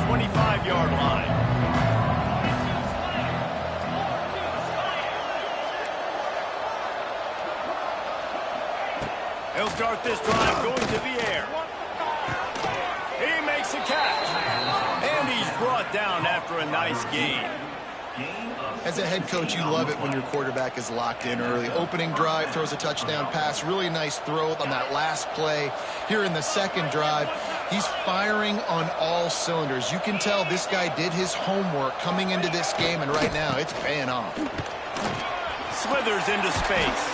25-yard line. He'll start this drive going to the air. He makes a catch. And he's brought down after a nice gain. As a head coach, you love it when your quarterback is locked in early. Opening drive, throws a touchdown pass. Really nice throw on that last play. Here in the second drive, he's firing on all cylinders. You can tell this guy did his homework coming into this game, and right now it's paying off. Slithers into space.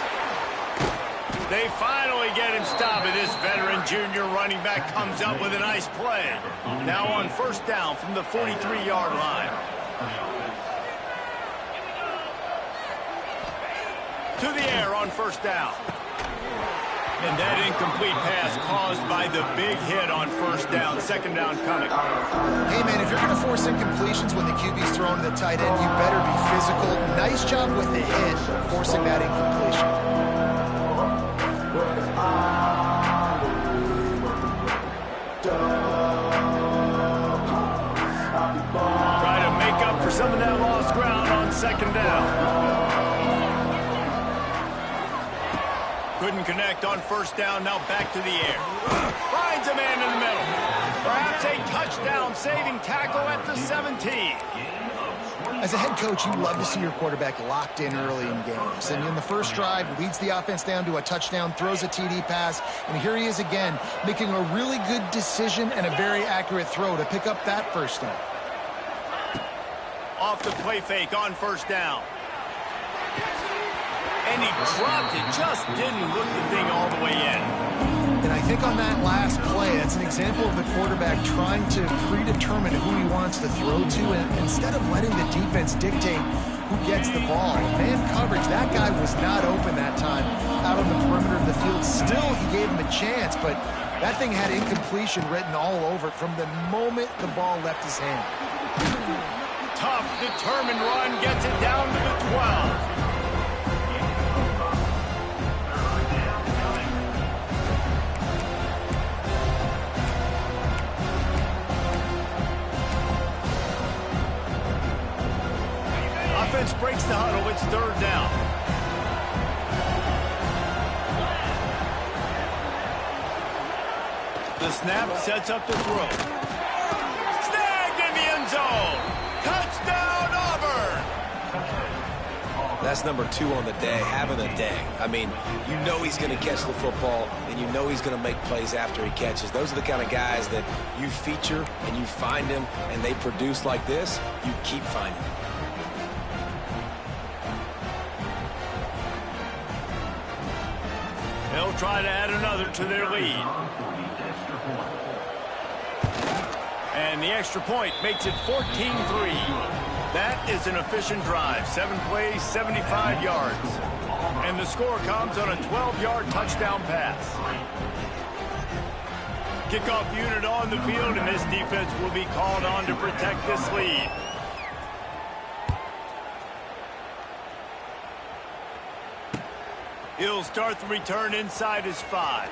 They finally get him stopped, and this veteran junior running back comes up with a nice play. Now on first down from the 43-yard line. To the air on first down. And that incomplete pass caused by the big hit on first down. Second down coming. Hey, man, if you're going to force incompletions when the QB's thrown to the tight end, you better be physical. Nice job with the hit, forcing that incompletion. Try to make up for some of that lost ground on second down. Couldn't connect on first down, now back to the air. Finds a man in the middle. Perhaps a touchdown-saving tackle at the 17. As a head coach, you love to see your quarterback locked in early in games. And in the first drive, leads the offense down to a touchdown, throws a TD pass, and here he is again, making a really good decision and a very accurate throw to pick up that first down. Off the play fake on first down. And he dropped it, just didn't look the thing all the way in. And I think on that last play, that's an example of the quarterback trying to predetermine who he wants to throw to, and instead of letting the defense dictate who gets the ball. Man coverage, that guy was not open that time out on the perimeter of the field. Still, he gave him a chance, but that thing had incompletion written all over it from the moment the ball left his hand. Tough, determined run, gets it down to the 12. Offense breaks the huddle. It's third down. The snap sets up the throw. Snagged in the end zone. Touchdown, Auburn. That's number 2 on the day, having a day. I mean, you know he's going to catch the football, and you know he's going to make plays after he catches. Those are the kind of guys that you feature and you find them, and they produce like this. You keep finding them. They'll try to add another to their lead. And the extra point makes it 14-3. That is an efficient drive. 7 plays, 75 yards. And the score comes on a 12-yard touchdown pass. Kickoff unit on the field, and this defense will be called on to protect this lead. He'll start the return inside his 5.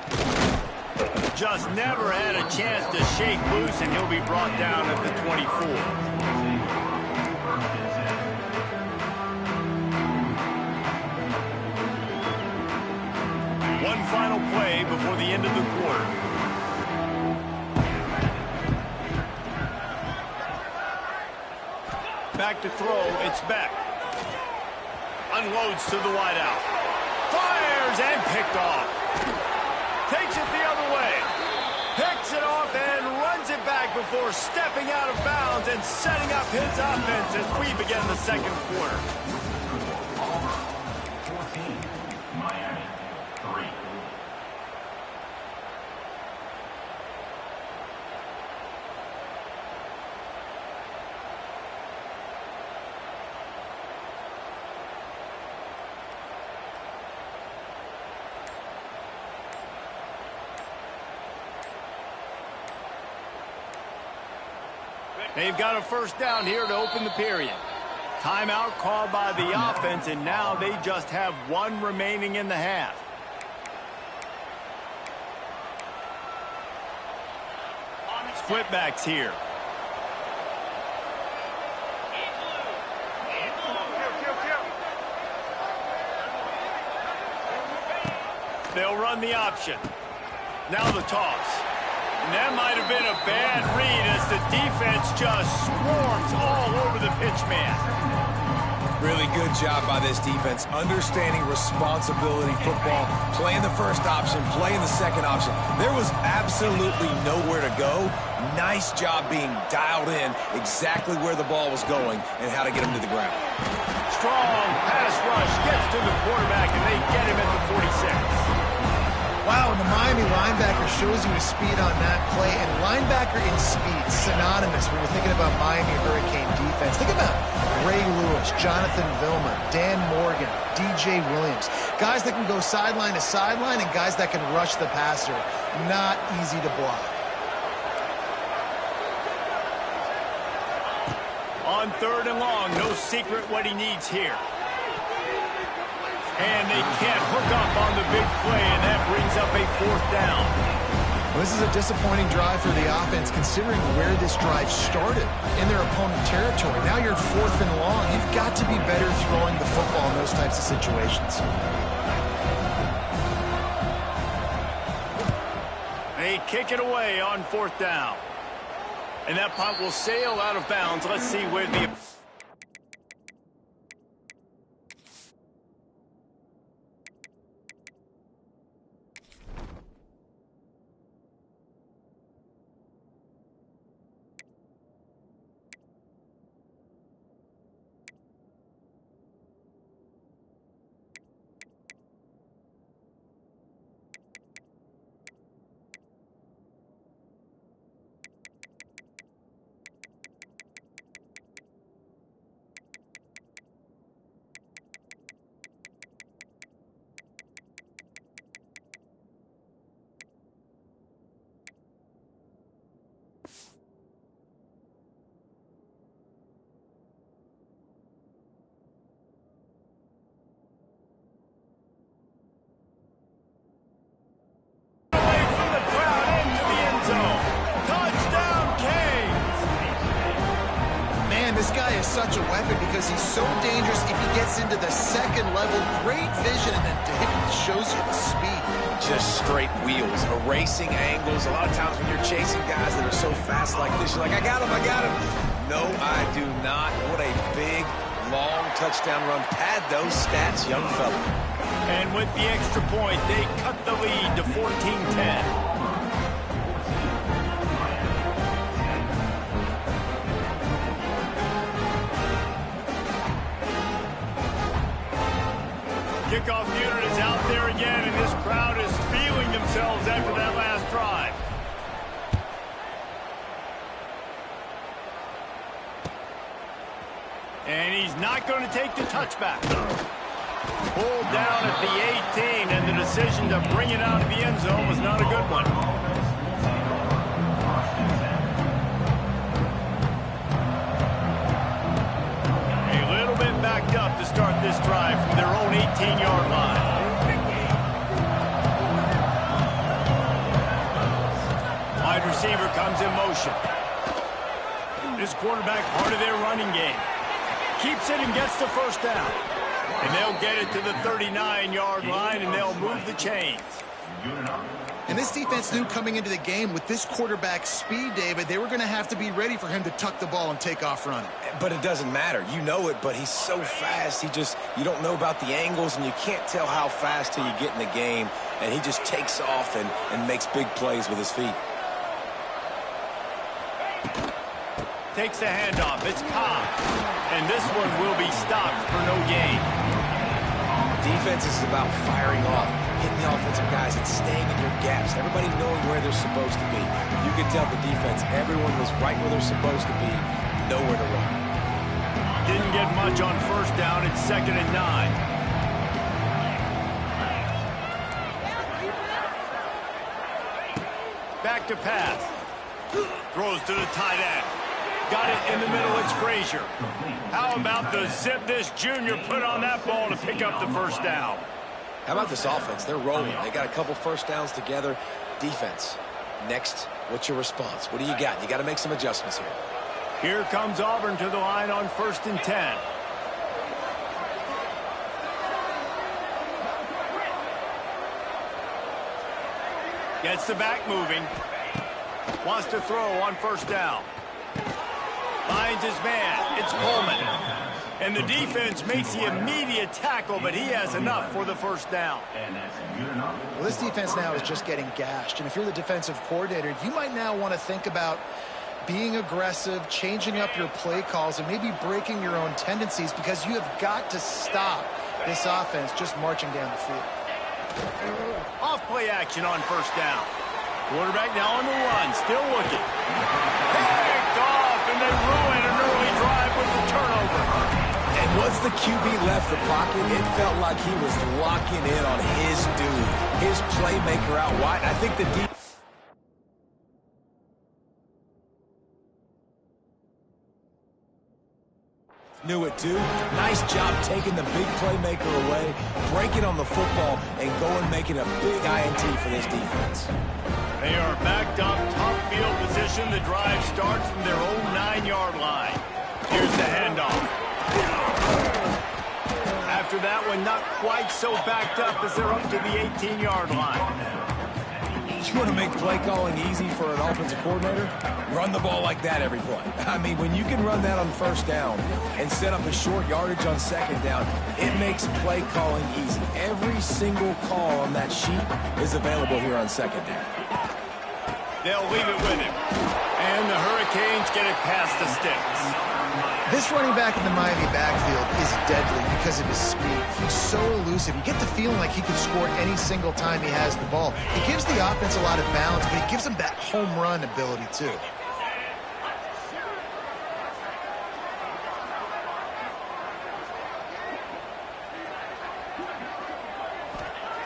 Just never had a chance to shake loose, and he'll be brought down at the 24. One final play before the end of the quarter. Back to throw, it's Beck. Unloads to the wideout. Fires and picked off. Takes it the other way. Picks it off and runs it back before stepping out of bounds and setting up his offense as we begin the second quarter. Auburn 14, Miami 3. They've got a first down here to open the period. Timeout called by the offense, and now they just have 1 remaining in the half. Split backs here. They'll run the option. Now the toss. And that might have been a bad read as the defense just swarms all over the pitch man. Really good job by this defense, understanding responsibility football, playing the first option, playing the second option. There was absolutely nowhere to go. Nice job being dialed in exactly where the ball was going and how to get him to the ground. Strong pass rush gets to the quarterback, and they get him at the 46. Wow, and the Miami linebacker shows you his speed on that play. And linebacker in speed, synonymous when you're thinking about Miami Hurricane defense. Think about Ray Lewis, Jonathan Vilma, Dan Morgan, DJ Williams. Guys that can go sideline to sideline and guys that can rush the passer. Not easy to block. On 3rd and long, no secret what he needs here. And they can't hook up on the big play, and that brings up a 4th down. Well, this is a disappointing drive for the offense, considering where this drive started in their opponent territory. Now you're 4th and long. You've got to be better throwing the football in those types of situations. They kick it away on 4th down. And that punt will sail out of bounds. Let's see where the... Such a weapon because he's so dangerous if he gets into the second level. Great vision, and then it shows you the speed. Just straight wheels, erasing angles. A lot of times when you're chasing guys that are so fast like this, you're like, I got him, I got him. No, I do not. What a big, long touchdown run. Pad those stats, young fella. And with the extra point, they cut the lead to 14-10. Kickoff unit is out there again, and this crowd is feeling themselves after that last drive. And he's not going to take the touchback. Pulled down at the 18, and the decision to bring it out of the end zone was not a good one. Backed up to start this drive from their own 18-yard line. Wide receiver comes in motion. This quarterback, part of their running game. Keeps it and gets the first down. And they'll get it to the 39-yard line, and they'll move the chains. And this defense knew coming into the game with this quarterback's speed, David, they were going to have to be ready for him to tuck the ball and take off running. But it doesn't matter. You know it, but he's so fast. You don't know about the angles, and you can't tell how fast till you get in the game. And he just takes off and makes big plays with his feet. Takes the handoff. It's Cobb. And this one will be stopped for no gain. Defense is about firing off, hitting the offensive guys, and staying in your gaps. Everybody knowing where they're supposed to be. You can tell the defense, everyone was right where they're supposed to be, nowhere to run. Didn't get much on 1st down. It's 2nd and 9. Back to pass. Throws to the tight end. Got it in the middle. It's Frazier. How about the zip this junior put on that ball to pick up the first down? How about this offense? They're rolling. They got a couple first downs together. Defense. Next, what's your response? What do you got? You got to make some adjustments here. Here comes Auburn to the line on 1st and 10. Gets the back moving. Wants to throw on first down. Finds his man. It's Coleman. And the defense makes the immediate tackle, but he has enough for the first down. Well, this defense now is just getting gashed. And if you're the defensive coordinator, you might now want to think about being aggressive, changing up your play calls, and maybe breaking your own tendencies, because you have got to stop this offense just marching down the field. Off play action on first down. Quarterback now on the run, still looking. Picked off, and they ruin an early drive with the turnover. And once the QB left the pocket, it felt like he was locking in on his dude, his playmaker out wide. I think the defense knew it too. Nice job taking the big playmaker away, breaking on the football, and going making a big INT for this defense. They are backed up, top field position. The drive starts from their own 9-yard line. Here's the handoff. After that one, not quite so backed up as they're up to the 18-yard line. You want to make play calling easy for an offensive coordinator? Run the ball like that every play. I mean, when you can run that on first down and set up a short yardage on second down, it makes play calling easy. Every single call on that sheet is available here on second down. They'll leave it with him. And the Hurricanes get it past the sticks. This running back in the Miami backfield is deadly because of his speed. He's so elusive. You get the feeling like he could score any single time he has the ball. He gives the offense a lot of balance, but he gives them that home run ability too.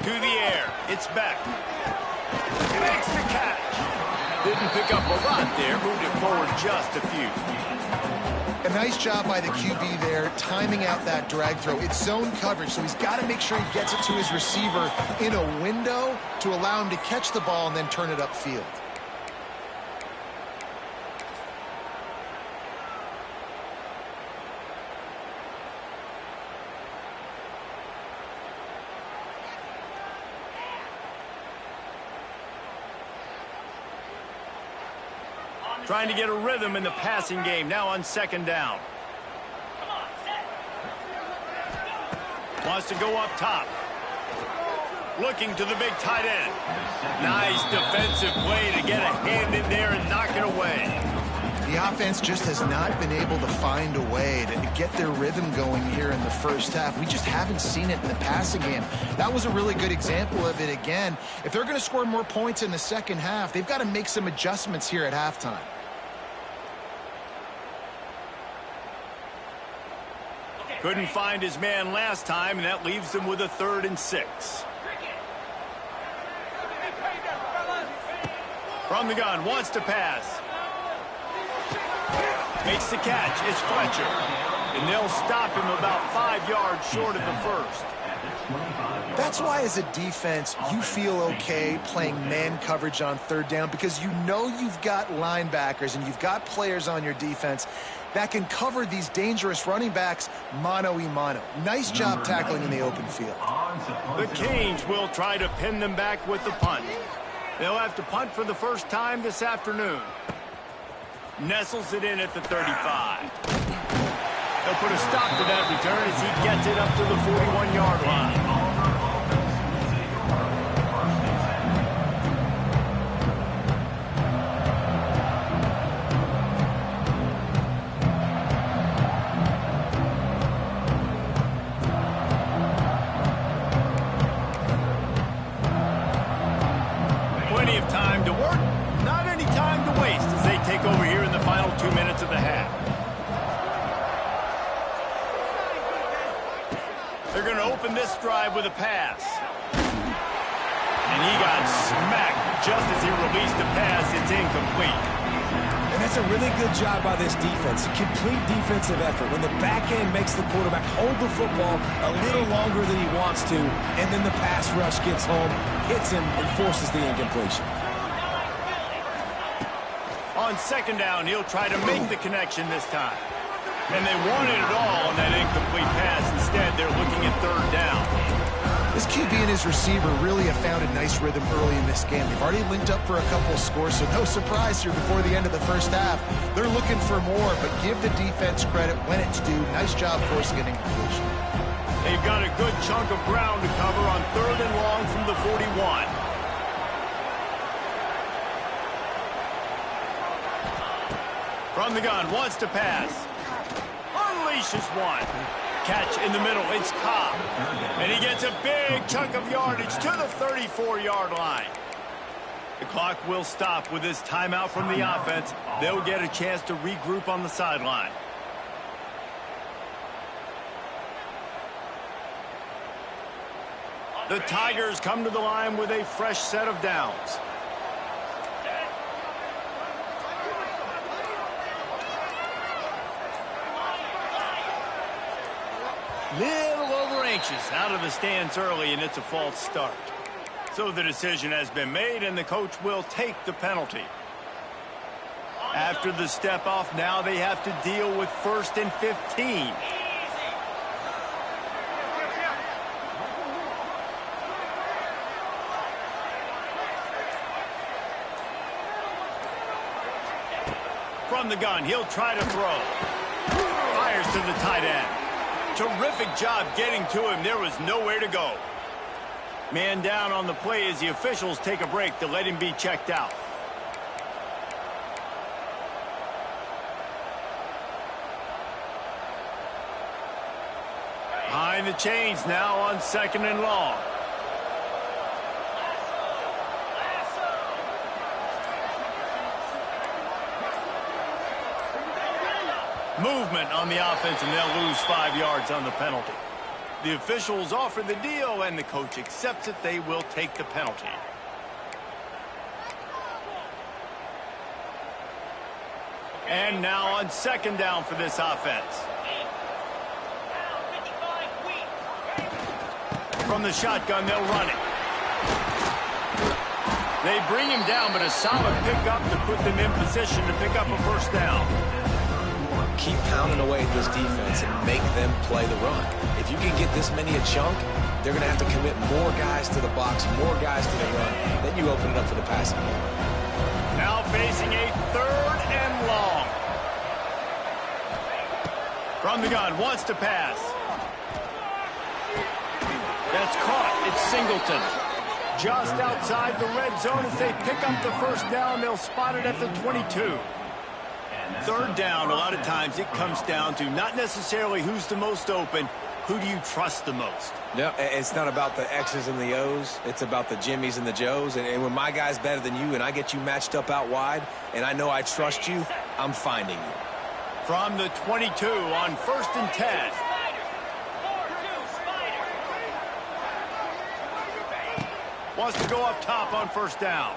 To the air. It's back. Makes the catch. Didn't pick up a lot there. Moved it forward just a few. A nice job by the QB there, timing out that drag throw. It's zone coverage, so he's got to make sure he gets it to his receiver in a window to allow him to catch the ball and then turn it upfield. Trying to get a rhythm in the passing game now on second down. Wants to go up top. Looking to the big tight end. Nice defensive play to get a hand in there and knock it away. The offense just has not been able to find a way to get their rhythm going here in the first half. We just haven't seen it in the passing game. That was a really good example of it again. If they're going to score more points in the second half, they've got to make some adjustments here at halftime. Couldn't find his man last time, and that leaves him with a 3rd and 6. From the gun, wants to pass. Makes the catch. It's Fletcher. And they'll stop him about 5 yards short of the first. That's why, as a defense, you feel okay playing man coverage on 3rd down, because you know you've got linebackers and you've got players on your defense that can cover these dangerous running backs mano-a-mano. Nice job tackling in the open field. The Canes will try to pin them back with the punt. They'll have to punt for the first time this afternoon. Nestles it in at the 35. They'll put a stop to that return as he gets it up to the 41-yard line. Plenty of time to work, not any time to waste as they take over here in the final 2 minutes of the half. They're going to open this drive with a pass. And he got smacked just as he released the pass. It's incomplete. And that's a really good job by this defense. A complete defensive effort. When the back end makes the quarterback hold the football a little longer than he wants to, and then the pass rush gets home, hits him, and forces the incompletion. On second down, he'll try to make the connection this time. And they wanted it all on that incomplete pass. Instead, they're looking at 3rd down. This QB and his receiver really have found a nice rhythm early in this game. They've already linked up for a couple of scores, so no surprise here before the end of the first half. They're looking for more, but give the defense credit when it's due. Nice job forcing an incompletion. They've got a good chunk of ground to cover on 3rd and long from the 41. From the gun, wants to pass. Unleashes one. Catch in the middle, it's Cobb. And he gets a big chunk of yardage to the 34-yard line. The clock will stop with this timeout from the offense. They'll get a chance to regroup on the sideline. The Tigers come to the line with a fresh set of downs. Little over anxious out of the stands early, and it's a false start. So the decision has been made, and the coach will take the penalty. After the step off, now they have to deal with 1st and 15. From the gun, he'll try to throw. Fires to the tight end. Terrific job getting to him. There was nowhere to go. Man down on the play as the officials take a break to let him be checked out. Behind the chains now on 2nd and long. Movement on the offense, and they'll lose 5 yards on the penalty. The officials offer the deal, and the coach accepts it. They will take the penalty. And now on 2nd down for this offense. From the shotgun, they'll run it. They bring him down, but a solid pickup to put them in position to pick up a 1st down. Keep pounding away at this defense and make them play the run. If you can get this many a chunk, they're going to have to commit more guys to the box, more guys to the run. Then you open it up for the passing game. Now facing a 3rd and long. From the gun, wants to pass. That's caught. It's Singleton. Just outside the red zone as they pick up the 1st down. They'll spot it at the 22. 3rd down, a lot of times it comes down to not necessarily who's the most open, who do you trust the most? No, it's not about the X's and the O's. It's about the Jimmys and the Joes. And when my guy's better than you and I get you matched up out wide and I know I trust you, I'm finding you. From the 22 on 1st and 10. Wants to go up top on 1st down.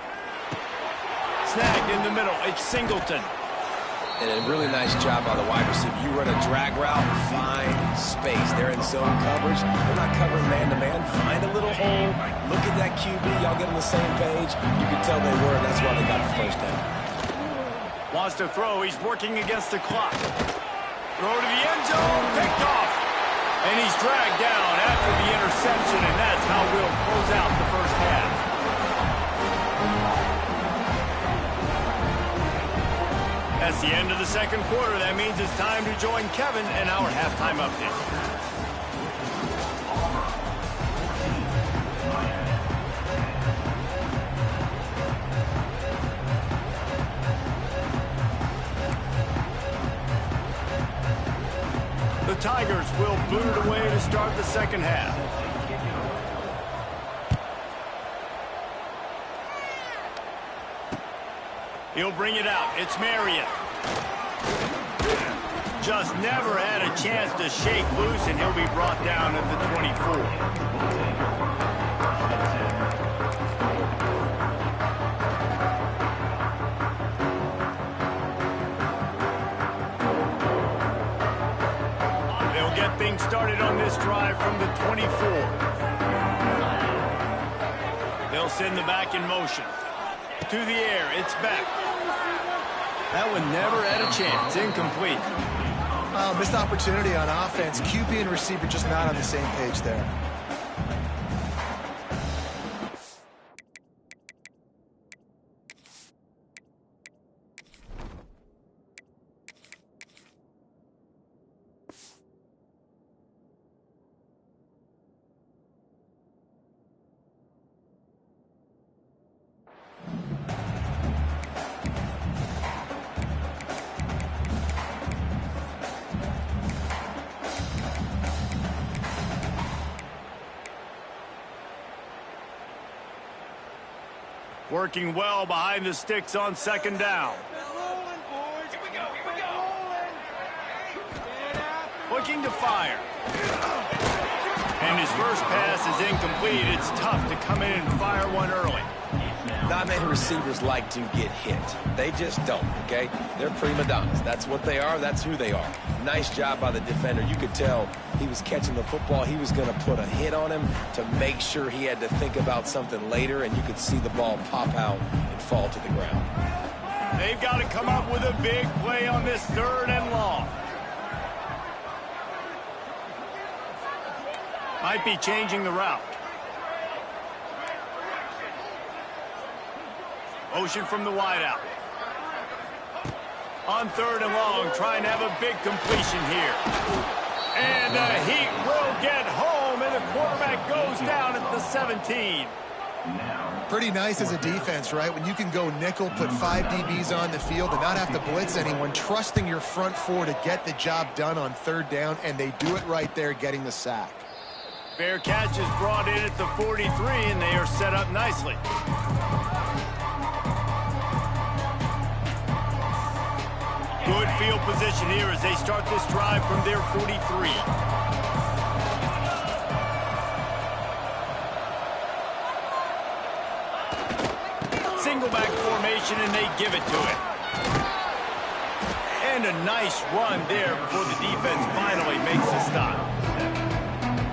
Snagged in the middle. It's Singleton. And a really nice job by the wide receiver. You run a drag route, find space. They're in zone coverage. They're not covering man-to-man. Find a little hole. Look at that QB. Y'all get on the same page. You can tell they were, and that's why they got the 1st down. Wants to throw. He's working against the clock. Throw to the end zone. Picked off. And he's dragged down after the interception, and that's how we'll close out the 1st half. That's the end of the 2nd quarter. That means it's time to join Kevin in our halftime update. The Tigers will boot it away to start the 2nd half. He'll bring it out. It's Marion. Just never had a chance to shake loose, and he'll be brought down at the 24. They'll get things started on this drive from the 24. They'll send the back in motion. To the air, it's back. That one never had a chance. Incomplete. Missed opportunity on offense. QB and receiver just not on the same page there. Working well behind the sticks on second down. Looking to fire. And his first pass is incomplete. It's tough to come in and fire one early. Not many receivers like to get hit. They just don't, okay? They're prima donnas. That's what they are. That's who they are. Nice job by the defender. You could tell he was catching the football. He was going to put a hit on him to make sure he had to think about something later, and you could see the ball pop out and fall to the ground. They've got to come up with a big play on this 3rd and long. Might be changing the route. Motion from the wideout. On 3rd and long, trying to have a big completion here. And the Heat will get home, and the quarterback goes down at the 17. Pretty nice as a defense, right? When you can go nickel, put 5 DBs on the field and not have to blitz anyone, trusting your front 4 to get the job done on 3rd down, and they do it right there, getting the sack. Fair catch is brought in at the 43, and they are set up nicely. Good field position here as they start this drive from their 43. Single back formation, and they give it to it. And a nice run there before the defense finally makes a stop.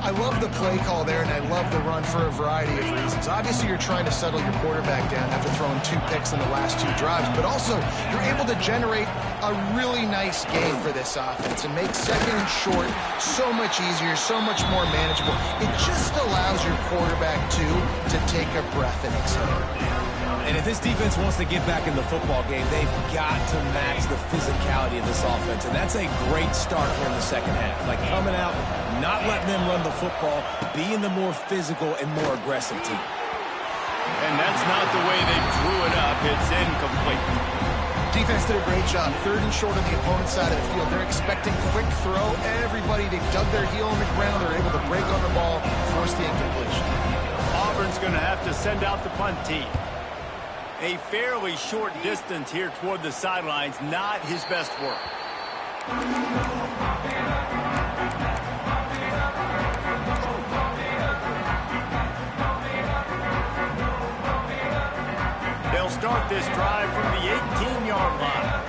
I love the play call there, and I love the run for a variety of reasons. Obviously, you're trying to settle your quarterback down after throwing 2 picks in the last 2 drives, but also you're able to generate a really nice game for this offense and make 2nd and short so much easier, so much more manageable. It just allows your quarterback to take a breath and exhale. And if this defense wants to get back in the football game, they've got to match the physicality of this offense. And that's a great start here in the 2nd half. Like coming out, not letting them run the football, being the more physical and more aggressive team. And that's not the way they drew it up. It's incomplete. Defense did a great job. 3rd and short on the opponent's side of the field. They're expecting quick throw. Everybody, they dug their heel on the ground. They're able to break on the ball, force the incompletion. Auburn's going to have to send out the punt team. A fairly short distance here toward the sidelines, not his best work. They'll start this drive from the 18-yard line.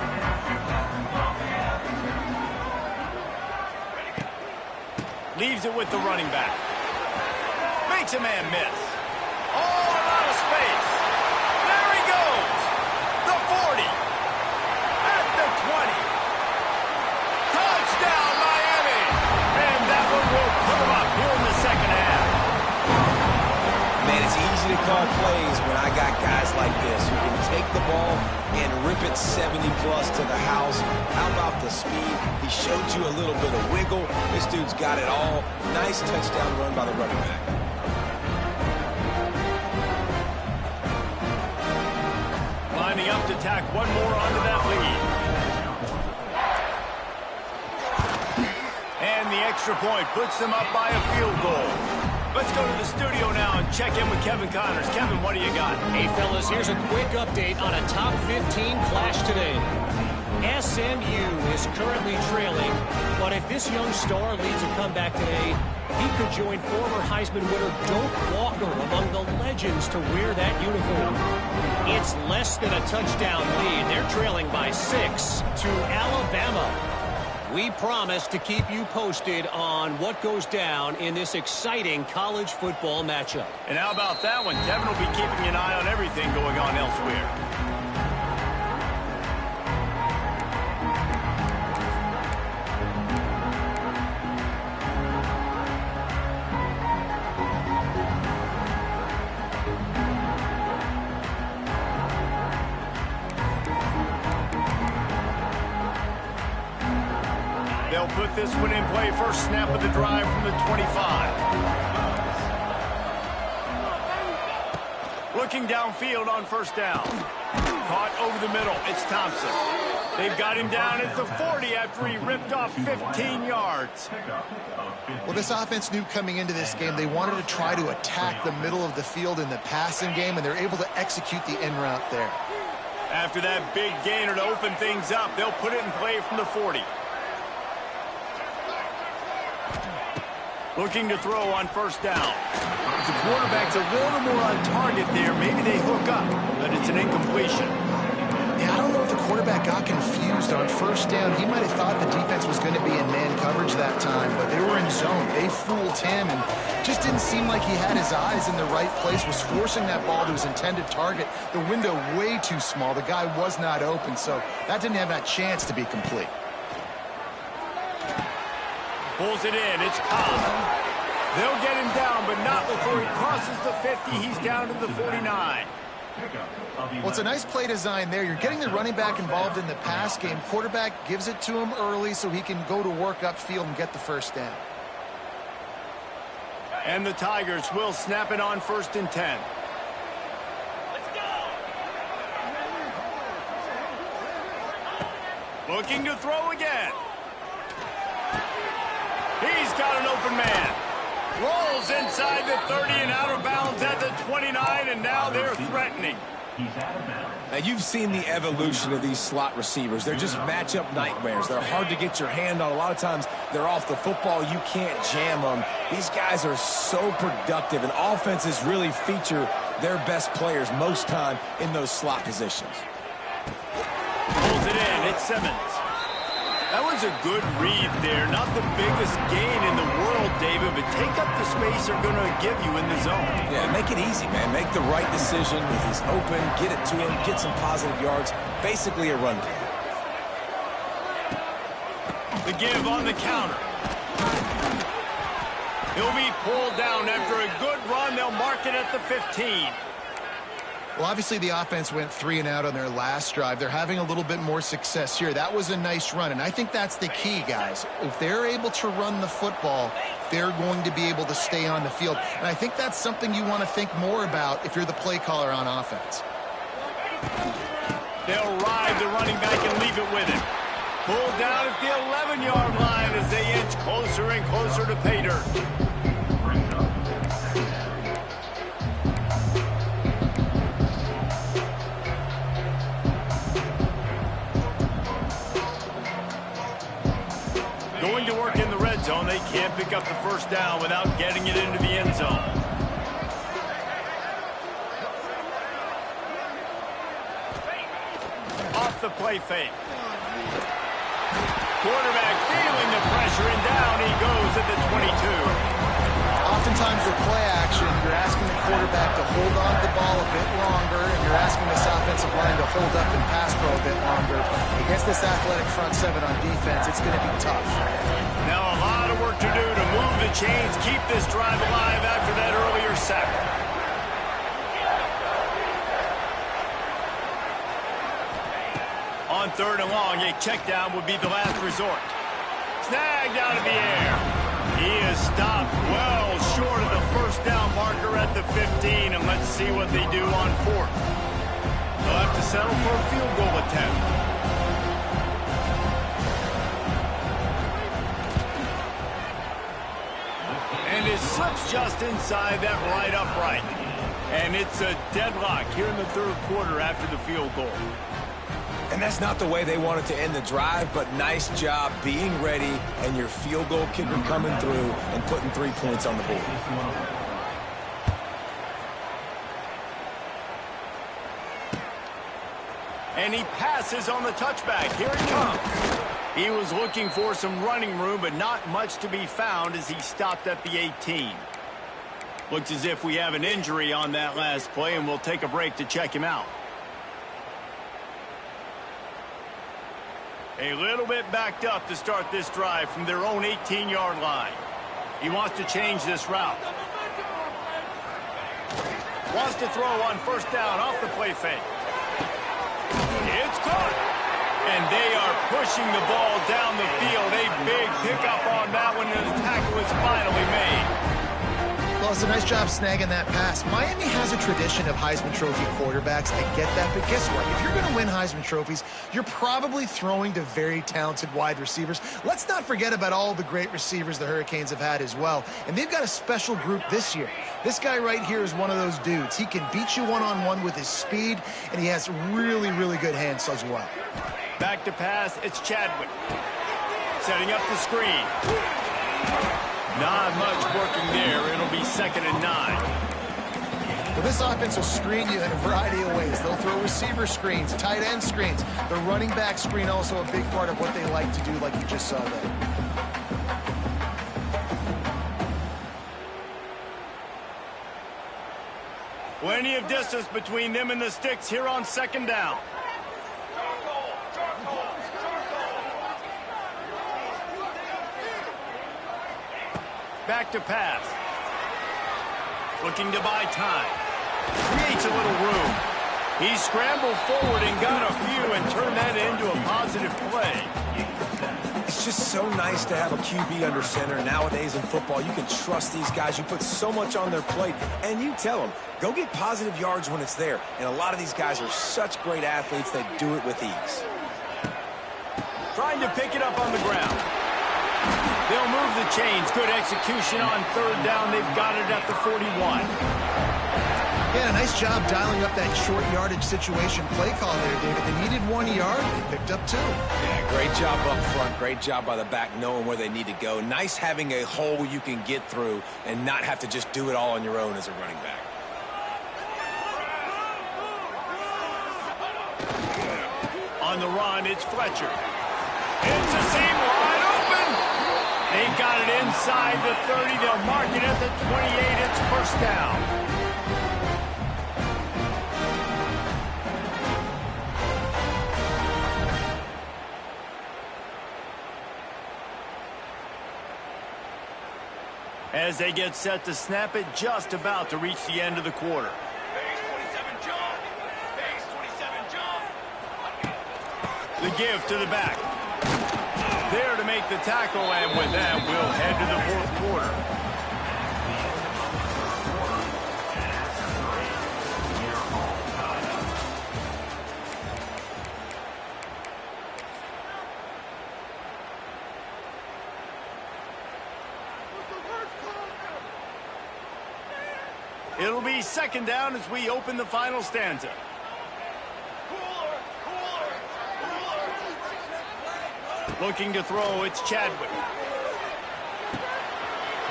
Leaves it with the running back. Makes a man miss. Oh, out of space. There he goes. The 40. At the 20. Touchdown, Miami. And that one will put them up here in the 2nd half. Man, it's easy to call plays when I got guys like this who can take the ball and rip it 70-plus to the house. How about the speed? He showed you a little bit of wiggle. This dude's got it all. Nice touchdown run by the running back. Lining up to tack one more onto that lead. And the extra point puts them up by a field goal. Let's go to the studio now and check in with Kevin Connors. Kevin, what do you got? Hey, fellas, here's a quick update on a top 15 clash today. SMU is currently trailing, but if this young star leads a comeback today, he could join former Heisman winner Doak Walker among the legends to wear that uniform. It's less than a touchdown lead. They're trailing by 6 to Alabama. We promise to keep you posted on what goes down in this exciting college football matchup. And how about that one? Kevin will be keeping an eye on everything going on elsewhere. They'll put this one in play. First snap of the drive from the 25. Looking downfield on 1st down. Caught over the middle. It's Thompson. They've got him down at the 40 after he ripped off 15 yards. Well, this offense knew coming into this game they wanted to try to attack the middle of the field in the passing game, and they're able to execute the in route there. After that big gainer to open things up, they'll put it in play from the 40. Looking to throw on first down. The quarterback's a little more on target there. Maybe they hook up, but it's an incompletion. Yeah, I don't know if the quarterback got confused on first down. He might have thought the defense was going to be in man coverage that time, but they were in zone. They fooled him, and just didn't seem like he had his eyes in the right place, was forcing that ball to his intended target. The window way too small. The guy was not open, so that didn't have that chance to be complete. Pulls it in. It's Cobb. They'll get him down, but not before he crosses the 50. He's down to the 49. Well, it's a nice play design there. You're getting the running back involved in the pass game. Quarterback gives it to him early so he can go to work upfield and get the first down. And the Tigers will snap it on 1st and 10. Looking to throw again. He's got an open man. Rolls inside the 30 and out of bounds at the 29, and now they're threatening. Now, you've seen the evolution of these slot receivers. They're just matchup nightmares. They're hard to get your hand on. A lot of times, they're off the football. You can't jam them. These guys are so productive, and offenses really feature their best players most time in those slot positions. Pulls it in. It's Simmons. That was a good read there. Not the biggest gain in the world, David, but take up the space they're going to give you in the zone. Yeah, make it easy, man. Make the right decision. If he's open, get it to him, get some positive yards. Basically a run play. The give on the counter. He'll be pulled down after a good run. They'll mark it at the 15. Well, obviously the offense went 3 and out on their last drive. They're having a little bit more success here. That was a nice run, and I think that's the key, guys. If they're able to run the football, they're going to be able to stay on the field. And I think that's something you want to think more about if you're the play caller on offense. They'll ride the running back and leave it with him. Pulled down at the 11-yard line as they inch closer and closer to pay dirt. Going to work in the red zone. They can't pick up the first down without getting it into the end zone. Off the play fake. Quarterback feeling the pressure, and down he goes at the 22. Oftentimes with play action, you're asking the quarterback to hold on to the ball a bit longer, and you're asking this offensive line to hold up and pass pro a bit longer. Against this athletic front seven on defense, it's going to be tough. Now a lot of work to do to move the chains, keep this drive alive after that earlier sack. On 3rd and long, a check down would be the last resort. Snagged out of the air. He is stopped well short of the first down marker at the 15, and let's see what they do on 4th. They'll have to settle for a field goal attempt. And it slips just inside that right upright. And it's a deadlock here in the 3rd quarter after the field goal. And that's not the way they wanted to end the drive, but nice job being ready and your field goal kicker coming through and putting 3 points on the board. And he passes on the touchback. Here it comes. He was looking for some running room, but not much to be found as he stopped at the 18. Looks as if we have an injury on that last play, and we'll take a break to check him out. A little bit backed up to start this drive from their own 18-yard line. He wants to change this route. Wants to throw on 1st down off the play fake. It's caught. And they are pushing the ball down the field. A big pickup on that one, and the tackle is finally made. Well, Well, it's a nice job snagging that pass. Miami has a tradition of Heisman Trophy quarterbacks. I get that, but guess what? If you're going to win Heisman Trophies, you're probably throwing to very talented wide receivers. Let's not forget about all the great receivers the Hurricanes have had as well. And they've got a special group this year. This guy right here is one of those dudes. He can beat you one-on-one with his speed, and he has really, really good hands as well. Back to pass, it's Chadwick. Setting up the screen. Not much working there. It'll be 2nd and 9. Well, this offense will screen you in a variety of ways. They'll throw receiver screens, tight end screens. The running back screen also a big part of what they like to do, like you just saw there. Plenty of distance between them and the sticks here on 2nd down. Back to pass. Looking to buy time. Creates a little room. He scrambled forward and got a few and turned that into a positive play. It's just so nice to have a QB under center. Nowadays in football, you can trust these guys. You put so much on their plate, and you tell them, go get positive yards when it's there. And a lot of these guys are such great athletes that do it with ease. Trying to pick it up on the ground. They'll move the chains. Good execution on 3rd down. They've got it at the 41. Yeah, a nice job dialing up that short yardage situation play call there, David. They needed 1 yard. They picked up 2. Yeah, great job up front. Great job by the back knowing where they need to go. Nice having a hole you can get through and not have to just do it all on your own as a running back. On the run, it's Fletcher. It's a seam wide open. They've got it inside the 30. They'll mark it at the 28. It's 1st down. As they get set to snap it, just about to reach the end of the quarter. Base 27 jump. Base 27 jump. The give to the back. There to make the tackle, and with that, we'll head to the 4th quarter. It'll be 2nd down as we open the final stanza. Looking to throw, it's Chadwick.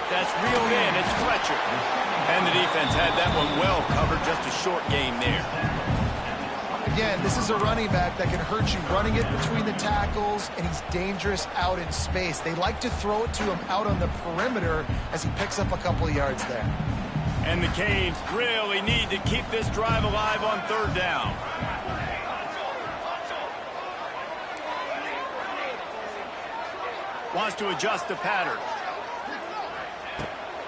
That's reeled in, it's Fletcher. And the defense had that one well covered, just a short gain there. Again, this is a running back that can hurt you running it between the tackles, and he's dangerous out in space. They like to throw it to him out on the perimeter as he picks up a couple of yards there. And the Canes really need to keep this drive alive on 3rd down. Wants to adjust the pattern.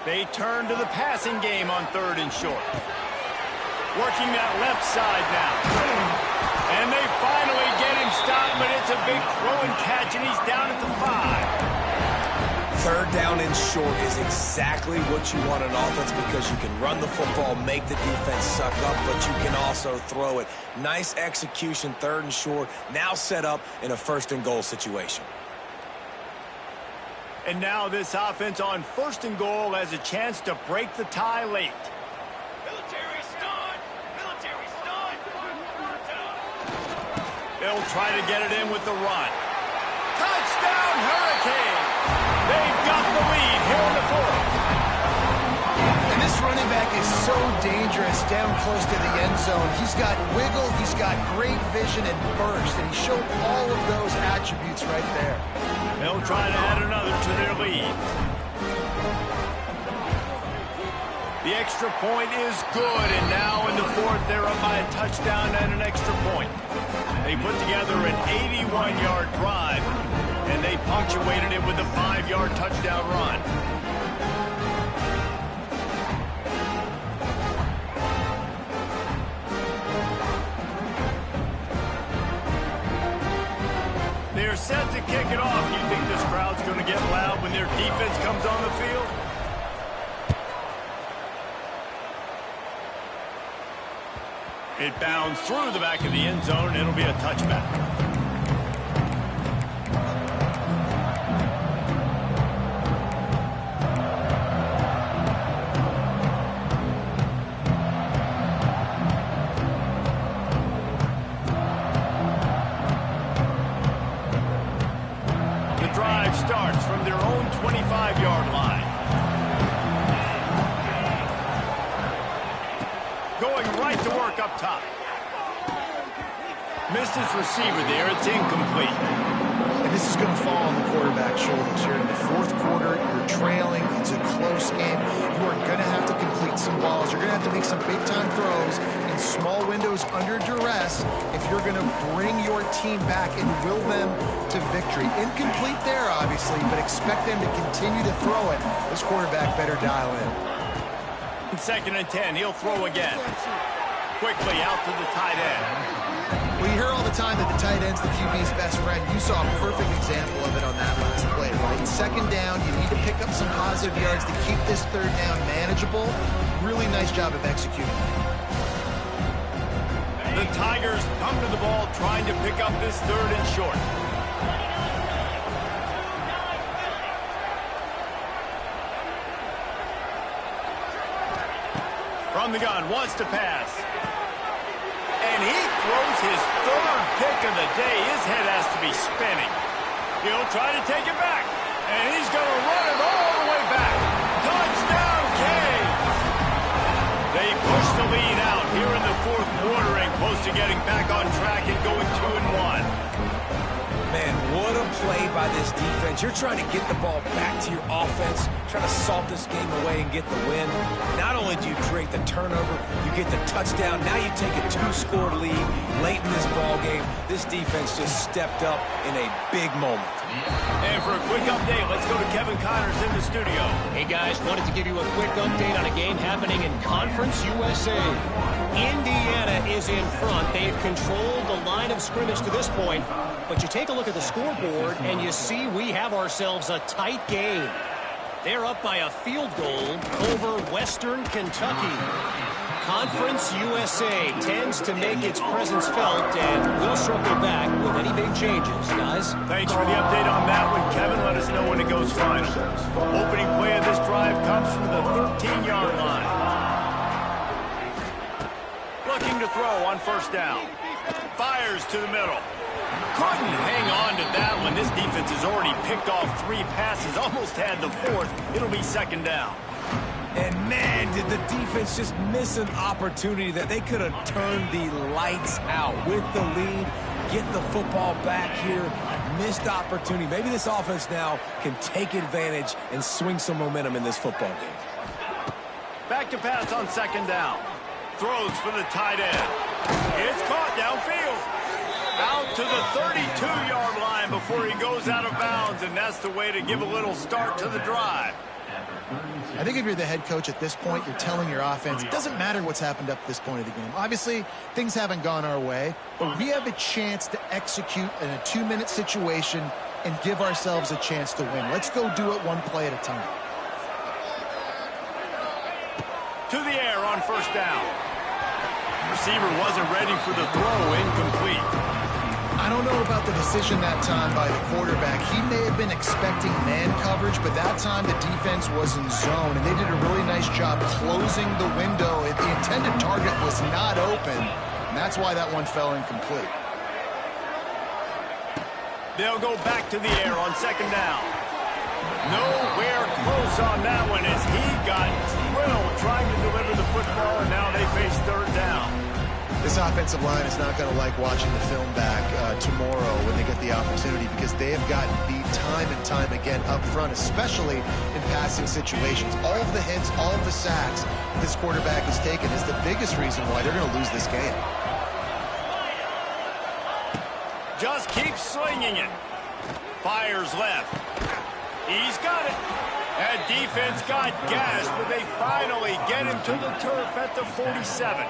They turn to the passing game on 3rd and short. Working that left side now. And they finally get him stopped, but it's a big throw and catch, and he's down at the 5. 3rd down and short is exactly what you want on offense because you can run the football, make the defense suck up, but you can also throw it. Nice execution, 3rd and short, now set up in a 1st and goal situation. And now this offense on 1st and goal has a chance to break the tie late. Military stun. Military stun. They'll try to get it in with the run. Touchdown, Hurricane! They've got the lead here in the 4th. And this running back is so dangerous down close to the end zone. He's got wiggle, he's got great vision and burst, and he showed all of those attributes right there. They'll try to add another to their lead. The extra point is good, and now in the 4th, they're up by a touchdown and an extra point. They put together an 81-yard drive, and they punctuated it with a 5-yard touchdown run. They're set to kick it off. You think this crowd's going to get loud when their defense comes on the field? It bounds through the back of the end zone, and it'll be a touchback. Starts from their own 25-yard line. Going right to work up top. Missed his receiver there. It's incomplete. And this is going to fall on the quarterback's shoulders here in the fourth quarter. You're trailing. It's a close game. You are going to have to complete some balls. You're going to have to make some big-time throws in small windows under duress if you're going to bring your team back and will them to victory. Incomplete there, obviously, but expect them to continue to throw it. This quarterback better dial in. 2nd and 10. He'll throw again. Quickly out to the tight end. Well, you hear all the time that the tight end's the QB's best friend. You saw a perfect example of it on that last play, right? 2nd down, you need to pick up some positive yards to keep this 3rd down manageable. Really nice job of executing. The Tigers come to the ball trying to pick up this 3rd and short. From the gun, wants to pass. And he throws his 3rd pick of the day. His head has to be spinning. He'll try to take it back. And he's going to run it all the way back. Touchdown, Canes! They push the lead out here in the 4th quarter and close to getting back on track and going 2-1. Man, what a play by this defense. You're trying to get the ball back to your offense, trying to salt this game away and get the win. Not only do you create the turnover, you get the touchdown. Now you take a 2-score lead late in this ball game. This defense just stepped up in a big moment. And for a quick update, let's go to Kevin Connors in the studio. Hey guys, wanted to give you a quick update on a game happening in Conference USA. Indiana is in front. They've controlled the line of scrimmage to this point. But you take a look at the scoreboard, and you see we have ourselves a tight game. They're up by a field goal over Western Kentucky. Conference USA tends to make its presence felt, and we'll circle back with any big changes, guys. Thanks for the update on that one, Kevin. Let us know when it goes final. Opening play of this drive comes from the 13-yard line. Looking to throw on 1st down. Fires to the middle. Couldn't hang on to that one. This defense has already picked off 3 passes, almost had the 4th. It'll be 2nd down. And man, did the defense just miss an opportunity that they could have turned the lights out with the lead, get the football back here. Missed opportunity. Maybe this offense now can take advantage and swing some momentum in this football game. Back to pass on 2nd down. Throws for the tight end. It's caught downfield. Out to the 32-yard line before he goes out of bounds, and that's the way to give a little start to the drive. I think if you're the head coach at this point, you're telling your offense, it doesn't matter what's happened up to this point of the game. Obviously, things haven't gone our way, but we have a chance to execute in a 2-minute situation and give ourselves a chance to win. Let's go do it one play at a time. To the air on 1st down. Receiver wasn't ready for the throw, incomplete. I don't know about the decision that time by the quarterback. He may have been expecting man coverage, but that time the defense was in zone, and they did a really nice job closing the window. The intended target was not open, and that's why that one fell incomplete. They'll go back to the air on 2nd down. Nowhere close on that one as he got drilled trying to deliver the football, and now they face 3rd down. This offensive line is not going to like watching the film back tomorrow when they get the opportunity, because they have gotten beat time and time again up front, especially in passing situations. All of the hits, all of the sacks this quarterback has taken is the biggest reason why they're going to lose this game. Just keeps slinging it. Fires left. He's got it. That defense got gashed, but they finally get him to the turf at the 47.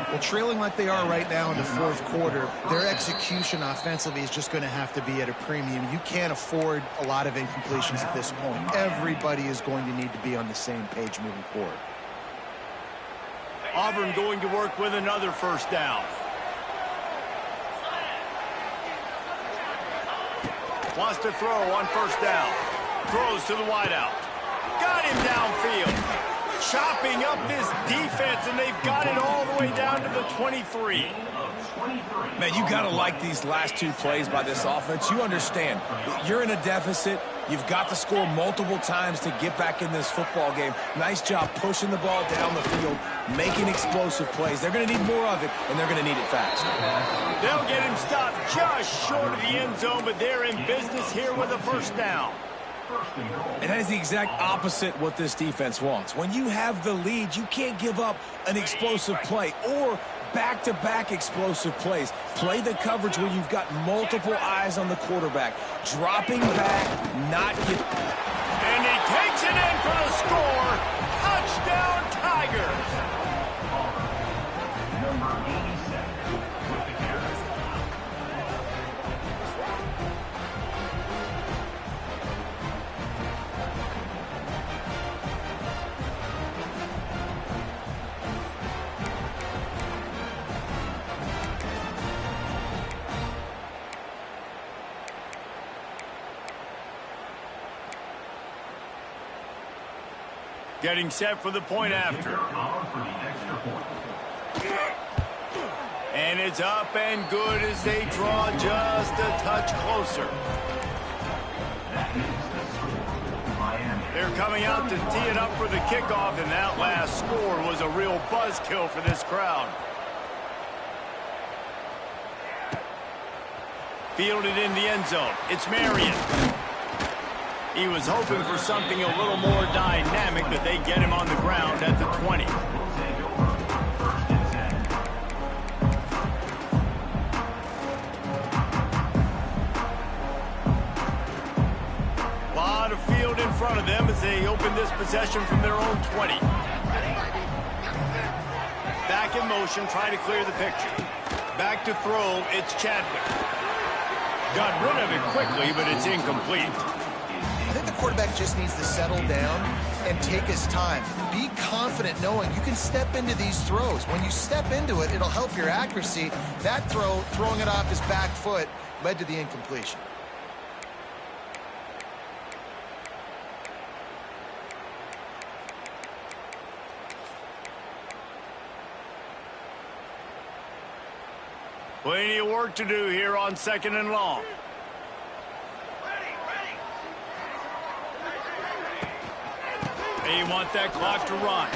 Well, trailing like they are right now in the 4th quarter, their execution offensively is just going to have to be at a premium. You can't afford a lot of incompletions at this point. Everybody is going to need to be on the same page moving forward. Auburn going to work with another first down. Wants to throw on first down. Throws to the wideout. Got him downfield. Chopping up this defense, and they've got it all the way down to the 23. Man, you got to like these last two plays by this offense. You understand, you're in a deficit. You've got to score multiple times to get back in this football game. Nice job pushing the ball down the field, making explosive plays. They're going to need more of it, and they're going to need it fast. They'll get him stopped just short of the end zone, but they're in business here with a first down. And that is the exact opposite what this defense wants. When you have the lead, you can't give up an explosive play or back-to-back explosive plays. Play the coverage where you've got multiple eyes on the quarterback. Dropping back, not get... And he takes it in for the score. Touchdown, Tigers. Number 87 with the carry. Getting set for the point after. And it's up and good as they draw just a touch closer. They're coming out to tee it up for the kickoff, and that last score was a real buzzkill for this crowd. Fielded in the end zone. It's Marion. He was hoping for something a little more dynamic, but they get him on the ground at the 20. A lot of field in front of them as they open this possession from their own 20. Back in motion, trying to clear the picture. Back to throw, it's Chadwick. Got rid of it quickly, but it's incomplete. I think the quarterback just needs to settle down and take his time. Be confident knowing you can step into these throws. When you step into it, it'll help your accuracy. That throw, throwing it off his back foot, led to the incompletion. Plenty of work to do here on 2nd and long. They want that clock to run.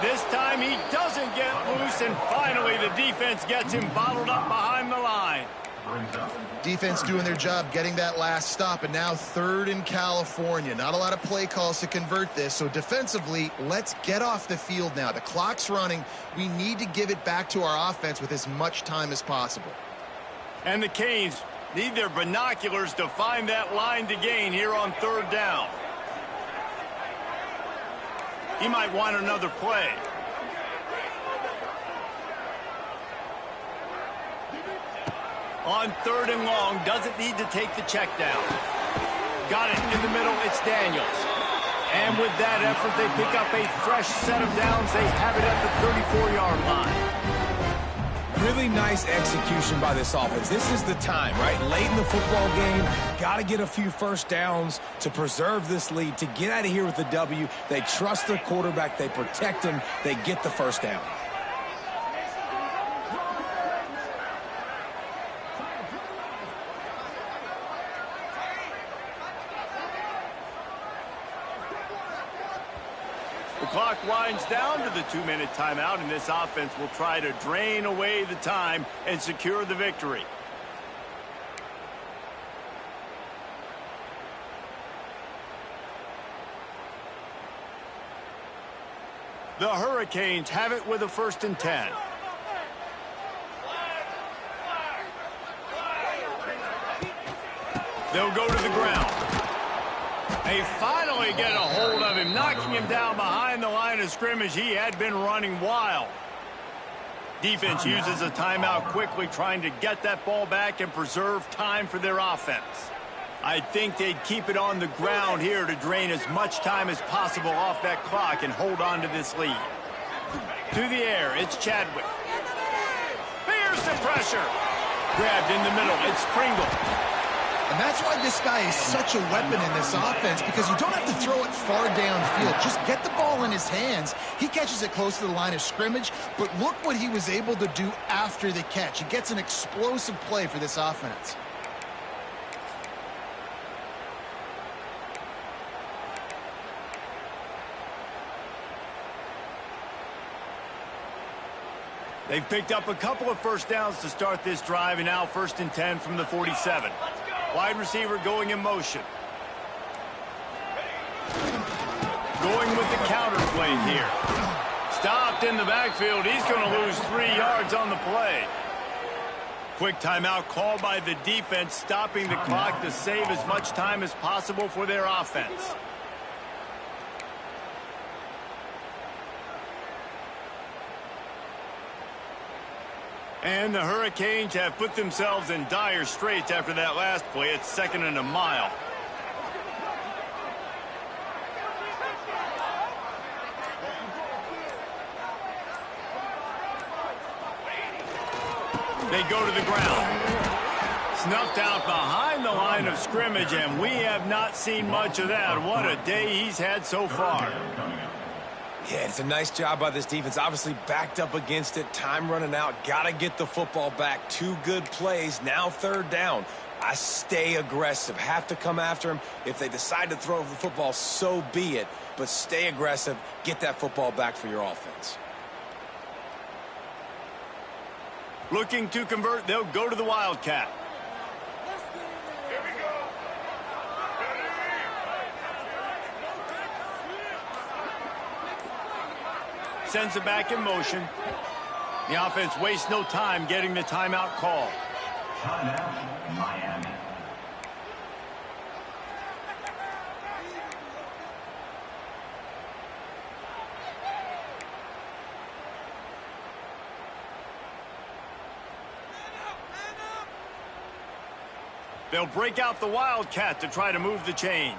This time he doesn't get loose, and finally the defense gets him bottled up behind the line. Defense doing their job, getting that last stop, and now 3rd in California. Not a lot of play calls to convert this, so defensively, let's get off the field now. The clock's running. We need to give it back to our offense with as much time as possible. And the Canes need their binoculars to find that line to gain here on 3rd down. He might want another play. On 3rd and long, doesn't need to take the check down. Got it in the middle, it's Daniels. And with that effort, they pick up a fresh set of downs. They have it at the 34-yard line. Really nice execution by this offense. This is the time, right? Late in the football game, got to get a few first downs to preserve this lead, to get out of here with the W. They trust their quarterback. They protect him. They get the first down. The clock winds down to the 2-minute timeout, and this offense will try to drain away the time and secure the victory. The Hurricanes have it with a 1st and 10. They'll go to the ground. They finally get a hold of him, knocking him down behind the line of scrimmage. He had been running wild. Defense uses a timeout quickly, trying to get that ball back and preserve time for their offense. I think they'd keep it on the ground here to drain as much time as possible off that clock and hold on to this lead. To the air, it's Chadwick. Here's the pressure. Grabbed in the middle, it's Pringle. And that's why this guy is such a weapon in this offense, because you don't have to throw it far downfield. Just get the ball in his hands. He catches it close to the line of scrimmage, but look what he was able to do after the catch. He gets an explosive play for this offense. They've picked up a couple of first downs to start this drive, and now 1st and 10 from the 47. Wide receiver going in motion. Going with the counter play here. Stopped in the backfield. He's going to lose 3 yards on the play. Quick timeout called by the defense, stopping the clock to save as much time as possible for their offense. And the Hurricanes have put themselves in dire straits after that last play. It's 2nd and a mile. They go to the ground. Snuffed out behind the line of scrimmage, and we have not seen much of that. What a day he's had so far. Yeah, it's a nice job by this defense. Obviously backed up against it. Time running out. Got to get the football back. 2 good plays. Now 3rd down. I stay aggressive. Have to come after him. If they decide to throw the football, so be it. But stay aggressive. Get that football back for your offense. Looking to convert, they'll go to the Wildcat. Sends it back in motion. The offense wastes no time getting the timeout call. Timeout, Miami. They'll break out the Wildcat to try to move the chains.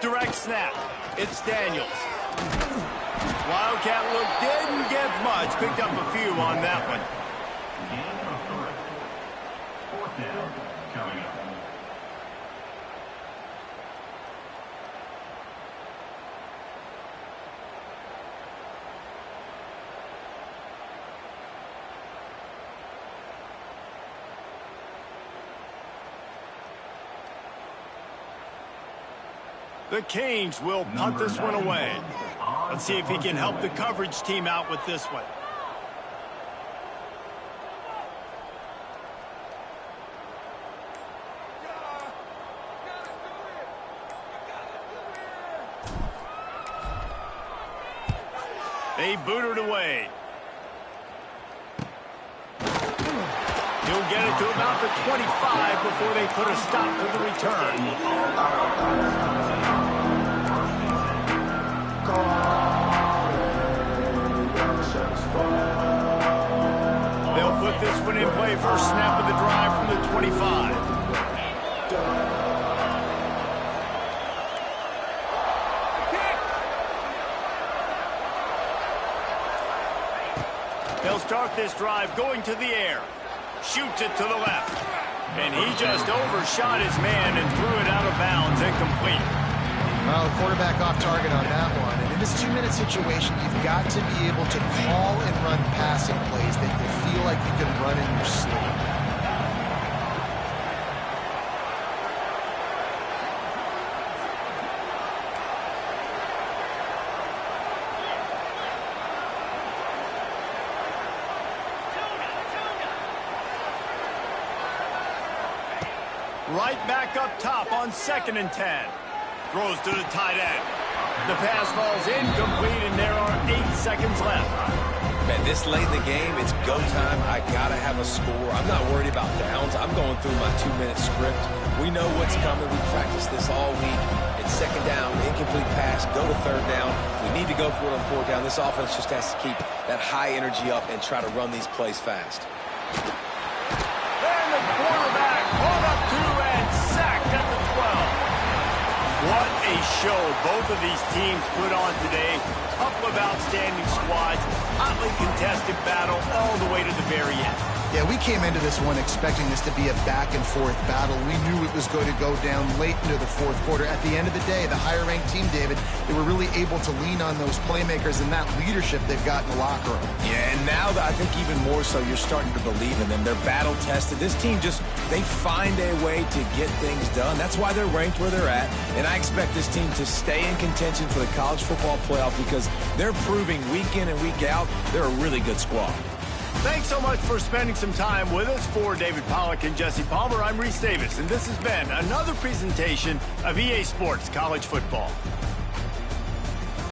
Direct snap. It's Daniels. Wildcat look didn't get much. Picked up a few on that one. Gain of 3. 4th down coming up. The Canes will punt this one away. Let's see if he can help the coverage team out with this one. They boot it away. He'll get it to about the 25 before they put a stop to the return. They'll put this one in play first snap of the drive from the 25. They'll start this drive going to the air. Shoots it to the left. And he just overshot his man and threw it out of bounds, incomplete. Well, the quarterback off target on that one. And in this 2-minute situation, you've got to be able to call and run passing plays that you feel like you can run in your sleep. Right back up top on 2nd and 10. Throws to the tight end. The pass falls incomplete, and there are 8 seconds left. Man, this late in the game, it's go time. I got to have a score. I'm not worried about downs. I'm going through my 2-minute script. We know what's coming. We practiced this all week. It's 2nd down, incomplete pass, go to 3rd down. We need to go for it on 4th down. This offense just has to keep that high energy up and try to run these plays fast. And the quarterback caught up to and sacked at the 12. What a show both of these teams put on today. Couple of outstanding squads, hotly contested battle all the way to the very end. Yeah, we came into this one expecting this to be a back-and-forth battle. We knew it was going to go down late into the fourth quarter. At the end of the day, the higher-ranked team, David, they were really able to lean on those playmakers and that leadership they've got in the locker room. Yeah, and now I think even more so, you're starting to believe in them. They're battle-tested. This team they find a way to get things done. That's why they're ranked where they're at. And I expect this team to stay in contention for the college football playoff because they're proving week in and week out they're a really good squad. Thanks so much for spending some time with us. For David Pollack and Jesse Palmer, I'm Reese Davis, and this has been another presentation of EA Sports College Football.